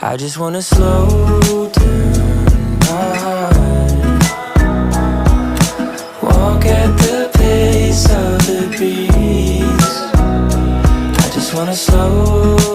I just wanna slow down my heart, walk at the pace of the breeze. I just wanna slow